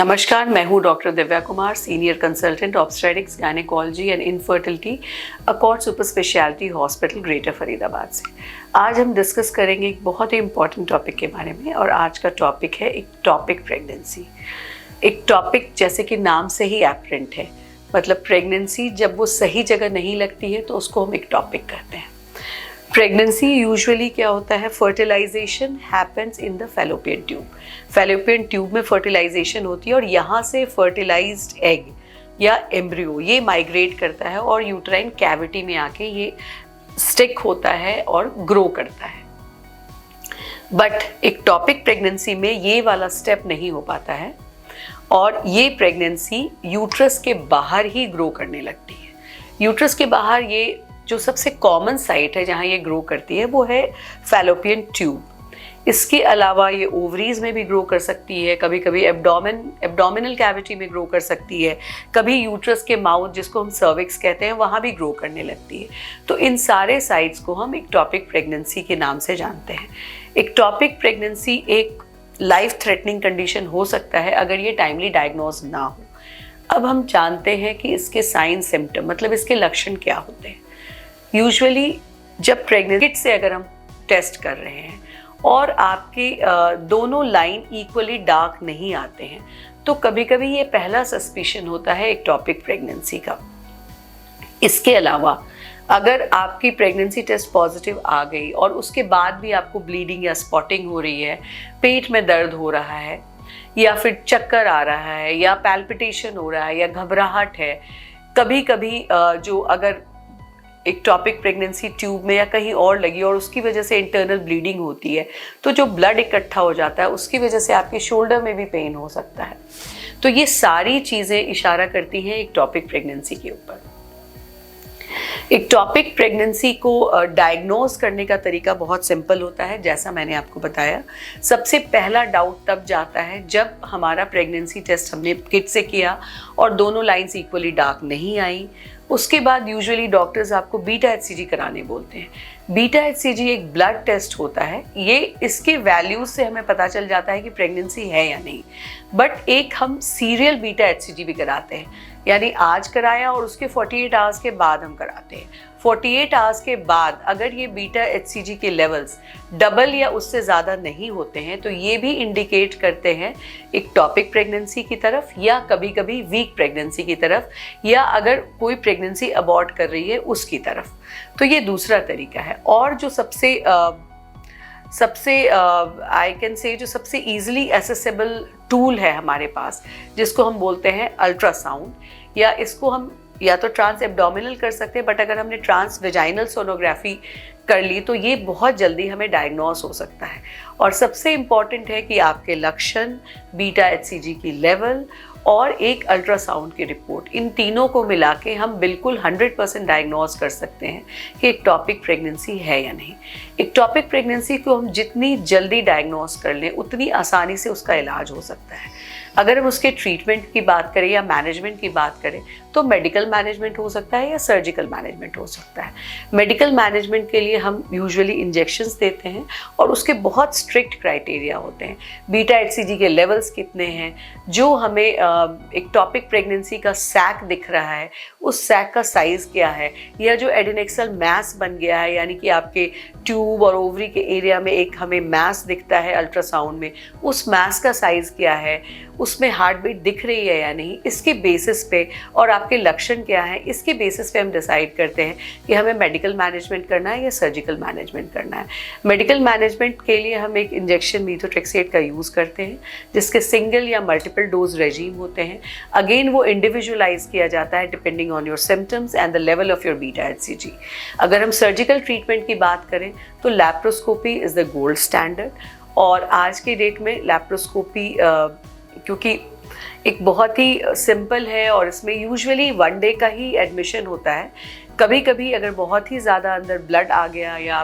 नमस्कार, मैं हूँ doctor Divya Kumar, senior consultant obstetrics, gynaecology and infertility, accord super speciality hospital, greater Faridabad से। आज हम डिस्कस करेंगे एक बहुत ही इंपॉर्टेंट टॉपिक के बारे में, और आज का टॉपिक है इक्टोपिक प्रेगनेंसी। इक्टोपिक जैसे कि नाम से ही एपरेंट है, मतलब प्रेगनेंसी जब वो सही जगह नहीं लगती है तो उसको हम इक्टोपिक कहते हैं। प्रेगनेंसी यूजुअली क्या होता है, fertilization happens in the fallopian tube. Fallopian tube में फर्टिलाइजेशन होती है और यहाँ से फर्टिलाइज्ड एग या एम्ब्रियो ये माइग्रेट करता है और यूट्राइन कैविटी में आके ये स्टिक होता है और ग्रो करता है। बट इक्टोपिक प्रेगनेंसी में ये वाला स्टेप नहीं हो पाता है और ये प्रेगनेंसी यूट्रस के बाहर ही ग्रो करने लगती है। यूट्रस के बाहर ये जो सबसे कॉमन साइट है जहाँ ये ग्रो करती है वो है फैलोपियन ट्यूब। इसके अलावा ये ओवरीज में भी ग्रो कर सकती है, कभी कभी एब्डोमिनल कैविटी में ग्रो कर सकती है, कभी यूट्रस के माउथ जिसको हम सर्विक्स कहते हैं वहाँ भी ग्रो करने लगती है। तो इन सारे साइट्स को हम इक्टोपिक प्रेगनेंसी के नाम से जानते हैं। इक्टोपिक प्रेगनेंसी एक लाइफ थ्रेटनिंग कंडीशन हो सकता है अगर ये टाइमली डायग्नोज ना हो। अब हम जानते हैं कि इसके साइन सिम्टम मतलब इसके लक्षण क्या होते हैं। यूजुअली जब प्रेगनेंसी किट से अगर हम टेस्ट कर रहे हैं और आपके दोनों लाइन इक्वली डार्क नहीं आते हैं तो कभी कभी ये पहला सस्पिशन होता है इक्टोपिक प्रेगनेंसी का। इसके अलावा अगर आपकी प्रेगनेंसी टेस्ट पॉजिटिव आ गई और उसके बाद भी आपको ब्लीडिंग या स्पॉटिंग हो रही है, पेट में दर्द हो रहा है या फिर चक्कर आ रहा है या पैल्पिटेशन हो रहा है या घबराहट है, कभी कभी जो अगर इक्टोपिक प्रेगनेंसी ट्यूब में या कहीं और लगी और उसकी वजह से इंटरनल ब्लीडिंग होती है तो जो ब्लड इकट्ठा हो जाता है उसकी वजह से आपके शोल्डर में भी पेन हो सकता है। तो ये सारी चीज़ें इशारा करती हैं इक्टोपिक प्रेगनेंसी के ऊपर। इक्टोपिक प्रेगनेंसी को डायग्नोज करने का तरीका बहुत सिंपल होता है, जैसा मैंने आपको बताया। सबसे पहला डाउट तब जाता है जब हमारा प्रेगनेंसी टेस्ट हमने किट से किया और दोनों लाइंस इक्वली डार्क नहीं आई। उसके बाद यूजुअली डॉक्टर्स आपको बीटा एचसीजी कराने बोलते हैं। बीटा एचसीजी एक ब्लड टेस्ट होता है, ये इसके वैल्यूज से हमें पता चल जाता है कि प्रेगनेंसी है या नहीं। बट एक हम सीरियल बीटा एचसीजी भी कराते हैं, यानी आज कराया और उसके 48 आवर्स के बाद हम कराते हैं। 48 आवर्स के बाद अगर ये बीटा एचसीजी के लेवल्स डबल या उससे ज़्यादा नहीं होते हैं तो ये भी इंडिकेट करते हैं इक्टोपिक प्रेगनेंसी की तरफ या कभी कभी वीक प्रेगनेंसी की तरफ, या अगर कोई प्रेगनेंसी अबॉर्ट कर रही है उसकी तरफ। तो ये दूसरा तरीका है। और जो सबसे आई कैन से जो सबसे इजीली एसेसिबल टूल है हमारे पास, जिसको हम बोलते हैं अल्ट्रासाउंड, या इसको हम या तो ट्रांस एब्डोमिनल कर सकते हैं, बट अगर हमने ट्रांस वेजाइनल सोनोग्राफी कर ली तो ये बहुत जल्दी हमें डायग्नोस हो सकता है। और सबसे इम्पॉर्टेंट है कि आपके लक्षण, बीटा एचसीजी की लेवल और एक अल्ट्रासाउंड की रिपोर्ट, इन तीनों को मिला के हम बिल्कुल 100% डायग्नोस कर सकते हैं कि इक्टोपिक प्रेगनेंसी है या नहीं। इक्टोपिक प्रेगनेंसी को हम जितनी जल्दी डायग्नोस कर लें उतनी आसानी से उसका इलाज हो सकता है। अगर हम उसके ट्रीटमेंट की बात करें या मैनेजमेंट की बात करें तो मेडिकल मैनेजमेंट हो सकता है या सर्जिकल मैनेजमेंट हो सकता है। मेडिकल मैनेजमेंट के लिए हम यूजुअली इंजेक्शंस देते हैं और उसके बहुत स्ट्रिक्ट क्राइटेरिया होते हैं। बीटा एचसीजी के लेवल्स कितने हैं, जो हमें इक्टोपिक प्रेगनेंसी का सैक दिख रहा है उस सैक का साइज़ क्या है, या जो एडेनेक्सल मैस बन गया है यानी कि आपके ट्यूब और ओवरी के एरिया में एक हमें मैस दिखता है अल्ट्रासाउंड में, उस मैस का साइज़ क्या है, उसमें हार्ट बीट दिख रही है या नहीं, इसके बेसिस पे और आपके लक्षण क्या है, इसके बेसिस पे हम डिसाइड करते हैं कि हमें मेडिकल मैनेजमेंट करना है या सर्जिकल मैनेजमेंट करना है। मेडिकल मैनेजमेंट के लिए हम एक इंजेक्शन मीथोट्रेक्सेट का यूज़ करते हैं जिसके सिंगल या मल्टीपल डोज रेजीम होते हैं। अगेन वो इंडिविजुअलाइज किया जाता है depending on your symptoms and the level of your beta HCG. अगर हम सर्जिकल ट्रीटमेंट की बात करें तो laparoscopy is the gold standard, और आज के डेट में लैप्रोस्कोपी क्योंकि एक बहुत ही सिंपल है और इसमें यूजुअली 1 डे का ही एडमिशन होता है। कभी कभी अगर बहुत ही ज़्यादा अंदर ब्लड आ गया या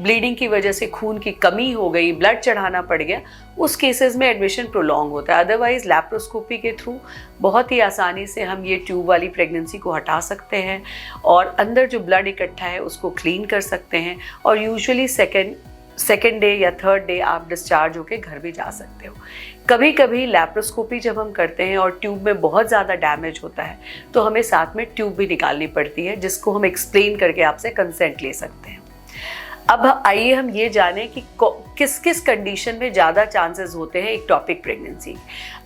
ब्लीडिंग की वजह से खून की कमी हो गई, ब्लड चढ़ाना पड़ गया, उस केसेस में एडमिशन प्रोलॉन्ग होता है। अदरवाइज लैप्रोस्कोपी के थ्रू बहुत ही आसानी से हम ये ट्यूब वाली प्रेगनेंसी को हटा सकते हैं और अंदर जो ब्लड इकट्ठा है उसको क्लीन कर सकते हैं, और यूजुअली सेकेंड डे या थर्ड डे आप डिस्चार्ज होकर घर भी जा सकते हो। कभी कभी लैप्रोस्कोपी जब हम करते हैं और ट्यूब में बहुत ज़्यादा डैमेज होता है तो हमें साथ में ट्यूब भी निकालनी पड़ती है, जिसको हम एक्सप्लेन करके आपसे कंसेंट ले सकते हैं। अब आइए हम ये जानें कि किस किस कंडीशन में ज़्यादा चांसेस होते हैं एक्टॉपिक प्रेगनेंसी।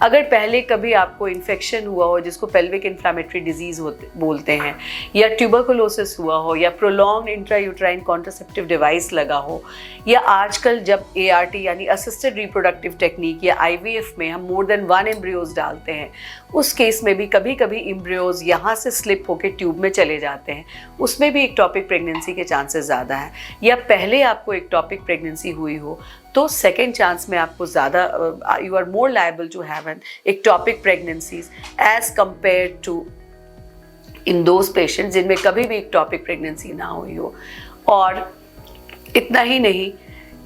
अगर पहले कभी आपको इन्फेक्शन हुआ हो, जिसको पेल्विक इन्फ्लामेटरी डिजीज़ बोलते हैं, या ट्यूबरकुलोसिस हुआ हो, या प्रोलॉन्ग इंट्रायूट्राइन कॉन्ट्रासेप्टिव डिवाइस लगा हो, या आजकल जब ART यानी असिस्टेड रिप्रोडक्टिव टेक्निक या IVF में हम मोर देन 1 एम्ब्रियोज डालते हैं, उस केस में भी कभी कभी एम्ब्रियोज यहाँ से स्लिप होकर ट्यूब में चले जाते हैं, उसमें भी एक्टॉपिक प्रेगनेंसी के चांसेस ज़्यादा हैं। या पहले आपको एक्टॉपिक प्रेगनेंसी हुई हो तो सेकेंड चांस में आपको ज़्यादा you are more liable to have an ectopic pregnancies as compare to in those patients जिनमें कभी भी एक्टॉपिक प्रेगनेंसी ना हुई हो। और इतना ही नहीं,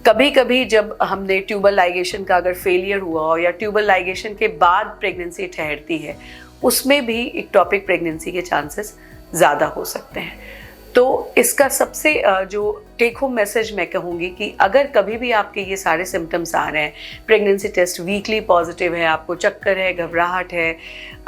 कभी कभी जब हमने ट्यूबल लाइगेशन का अगर फेलियर हुआ हो या ट्यूबल लाइगेशन के बाद प्रेगनेंसी ठहरती है, उसमें भी एक्टॉपिक प्रेगनेंसी के चांसेस ज़्यादा हो सकते हैं। तो इसका सबसे जो टेक होम मैसेज मैं कहूँगी कि अगर कभी भी आपके ये सारे सिम्टम्स आ रहे हैं, प्रेगनेंसी टेस्ट वीकली पॉजिटिव है, आपको चक्कर है, घबराहट है,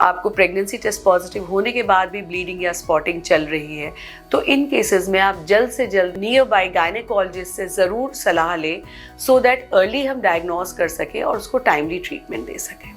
आपको प्रेगनेंसी टेस्ट पॉजिटिव होने के बाद भी ब्लीडिंग या स्पॉटिंग चल रही है, तो इन केसेस में आप जल्द से जल्द नियर बाय गायनेकोलॉजिस्ट से ज़रूर सलाह लें, सो दैट अर्ली हम डायग्नोज कर सकें और उसको टाइमली ट्रीटमेंट दे सकें।